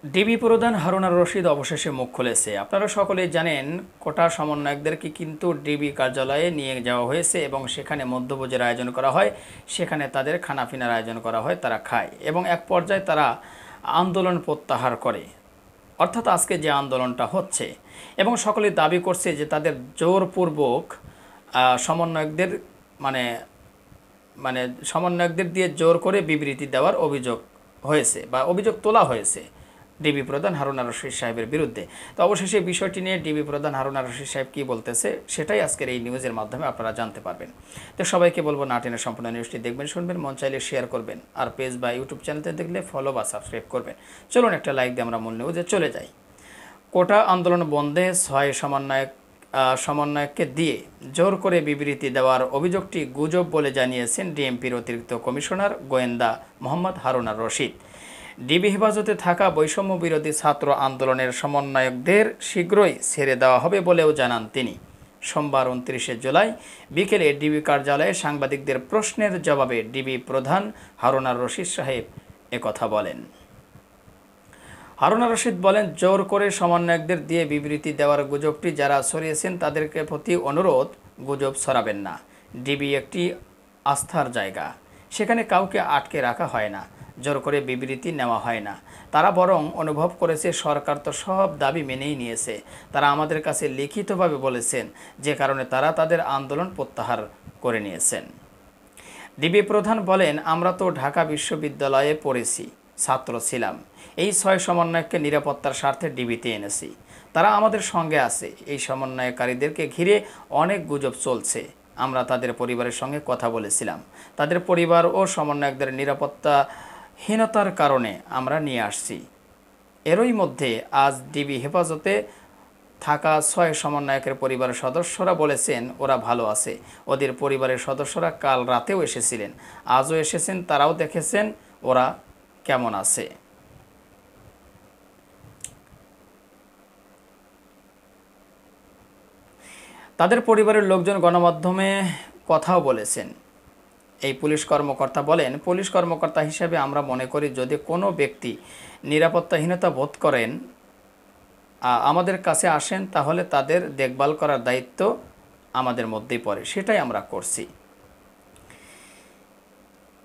DB প্রধান হারুন আর রশিদ অবশেষে মুখ খুলেছে। আপনারা সকলেই জানেন কোটা সমন্বয়কদেরকে কিন্তু ডিবি কার্যালয়ে নিয়ে যাওয়া হয়েছে এবং সেখানে মধ্যভোজের আয়োজন করা হয়, সেখানে তাদের খানাপিনার আয়োজন করা হয়, তারা খায় এবং এক পর্যায়ে তারা আন্দোলন প্রত্যাহার করে, অর্থাৎ আজকে যে আন্দোলনটা হচ্ছে। এবং সকলেই দাবি করছে যে তাদের জোরপূর্বক সমন্বয়কদের মানে মানে সমন্বয়কদের দিয়ে জোর করে বিবৃতি দেওয়ার অভিযোগ হয়েছে বা অভিযোগ তোলা হয়েছে ডিবি প্রধান হারুন আর রশিদ সাহেবের বিরুদ্ধে। তো অবশেষে বিষয়টি নিয়ে ডিবি প্রধান হারুন আর রশিদ সাহেব কী বলতেছে সেটাই আজকের এই নিউজের মাধ্যমে আপনারা জানতে পারবেন। তো সবাইকে বলবো না টেনে সম্পূর্ণ নিউজটি দেখবেন, শুনবেন, মন চাইলে শেয়ার করবেন, আর পেজ বা ইউটিউব চ্যানেলতে দেখলে ফলো বা সাবস্ক্রাইব করবেন। চলুন একটা লাইক দিয়ে আমরা মূল নিউজে চলে যাই। কোটা আন্দোলন বন্ধে ৬ সমন্বয়ককে দিয়ে জোর করে বিবৃতি দেওয়ার অভিযোগটি গুজব বলে জানিয়েছেন ডিএমপির অতিরিক্ত কমিশনার গোয়েন্দা মোহাম্মদ হারুন আর রশিদ। ডিবি হেফাজতে থাকা বৈষম্য বিরোধী ছাত্র আন্দোলনের সমন্বয়কদের শীঘ্রই ছেড়ে দেওয়া হবে বলেও জানান তিনি। সোমবার ২৯শে জুলাই বিকেলে ডিবি কার্যালয়ে সাংবাদিকদের প্রশ্নের জবাবে ডিবি প্রধান হারুন আর রশিদ সাহেব একথা বলেন। হারুন আর রশিদ বলেন, জোর করে সমন্বয়কদের দিয়ে বিবৃতি দেওয়ার গুজবটি যারা ছড়িয়েছেন তাদেরকে প্রতি অনুরোধ, গুজব ছড়াবেন না। ডিবি একটি আস্থার জায়গা, সেখানে কাউকে আটকে রাখা হয় না, জোর করে বিবৃতি নেওয়া হয় না। তারা বরং অনুভব করেছে সরকার তো সব দাবি মেনেই নিয়েছে। তারা আমাদের কাছে লিখিতভাবে বলেছেন, যে কারণে তারা তাদের আন্দোলন প্রত্যাহার করে নিয়েছেন। ডিবি প্রধান বলেন, আমরা তো ঢাকা বিশ্ববিদ্যালয়ে পড়েছি, ছাত্র ছিলাম। এই ৬ সমন্বয়ককে নিরাপত্তার স্বার্থে ডিবিতে এনেছি। তারা আমাদের সঙ্গে আছে। এই সমন্বয়কারীদেরকে ঘিরে অনেক গুজব চলছে। আমরা তাদের পরিবারের সঙ্গে কথা বলেছিলাম। তাদের পরিবার ও সমন্বয়কদের নিরাপত্তাহীনতার কারণে আমরা নিয়ে আসছি। এরই মধ্যে আজ ডিবি হেফাজতে থাকা ৬ সমন্বয়কের পরিবারের সদস্যরা বলেছেন ওরা ভালো আছে। ওদের পরিবারের সদস্যরা কাল রাতেও এসেছিলেন, আজও এসেছেন, তারাও দেখেছেন ওরা কেমন আছে। তাদের পরিবারের লোকজন গণমাধ্যমে কথাও বলেছেন। এই পুলিশ কর্মকর্তা বলেন, পুলিশ কর্মকর্তা হিসেবে আমরা মনে করি যদি কোনো ব্যক্তি নিরাপত্তাহীনতা বোধ করেন আমাদের কাছে আসেন, তাহলে তাদের দেখভাল করার দায়িত্ব আমাদের মধ্যেই পড়ে, সেটাই আমরা করছি।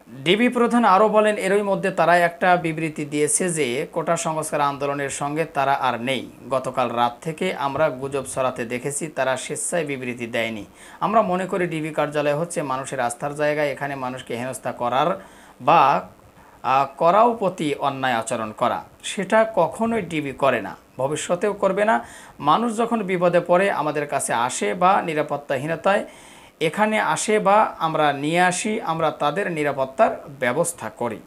ডিবি প্রধান আরও বলেন, এরই মধ্যে তারা একটা বিবৃতি দিয়েছে যে কোটা সংস্কার আন্দোলনের সঙ্গে তারা আর নেই। গতকাল রাত থেকে আমরা গুজব ছড়াতে দেখেছি, তারা স্বেচ্ছায় বিবৃতি দেয়নি। আমরা মনে করি ডিবি কার্যালয় হচ্ছে মানুষের আস্থার জায়গা, এখানে মানুষকে হেনস্থা করার বা করাও প্রতি অন্যায় আচরণ করা, সেটা কখনোই ডিবি করে না, ভবিষ্যতেও করবে না। মানুষ যখন বিপদে পড়ে আমাদের কাছে আসে বা নিরাপত্তাহীনতায় এখানে আসে বা আমরা নিয়ে আসি, আমরা তাদের নিরাপত্তার ব্যবস্থা করি।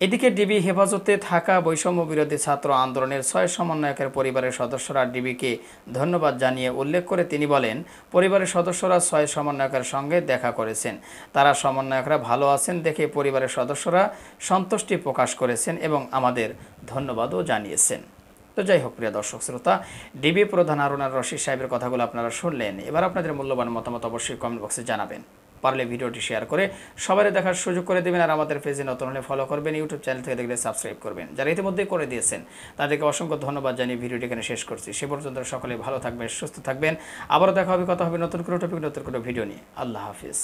এদিকে ডিবি হেফাজতে থাকা বৈষম্য বিরোধী ছাত্র আন্দোলনের ৬ সমন্বয়কের পরিবারের সদস্যরা ডিবিকে ধন্যবাদ জানিয়ে উল্লেখ করে তিনি বলেন, পরিবারের সদস্যরা ৬ সমন্বয়কের সঙ্গে দেখা করেছেন। তারা সমন্বয়করা ভালো আছেন দেখে পরিবারের সদস্যরা সন্তুষ্টি প্রকাশ করেছেন এবং আমাদের ধন্যবাদও জানিয়েছেন। তো যাই হোক প্রিয় দর্শক শ্রোতা, ডিবি প্রধান হারুন আর রশিদ সাহেবের কথাগুলো আপনারা শুনলেন। এবার আপনাদের মূল্যবান মতামত অবশ্যই কমেন্ট বক্সে জানাবেন। পারলে ভিডিওটি শেয়ার করে সবাই দেখার সুযোগ করে দেবেন, আর আমাদের পেজে নতুন হলে ফলো করবেন, ইউটিউব চ্যানেল থেকে দেখলে সাবস্ক্রাইব করবেন। যারা ইতিমধ্যেই করে দিয়েছেন তাদেরকে অসংখ্য ধন্যবাদ জানিয়ে ভিডিওটি এখানে শেষ করছি। সে পর্যন্ত সকলে ভালো থাকবেন, সুস্থ থাকবেন। আবারও দেখা হবে, কথা হবে নতুন কোনো টপিক, নতুন কোনো ভিডিও নিয়ে। আল্লাহ হাফিজ।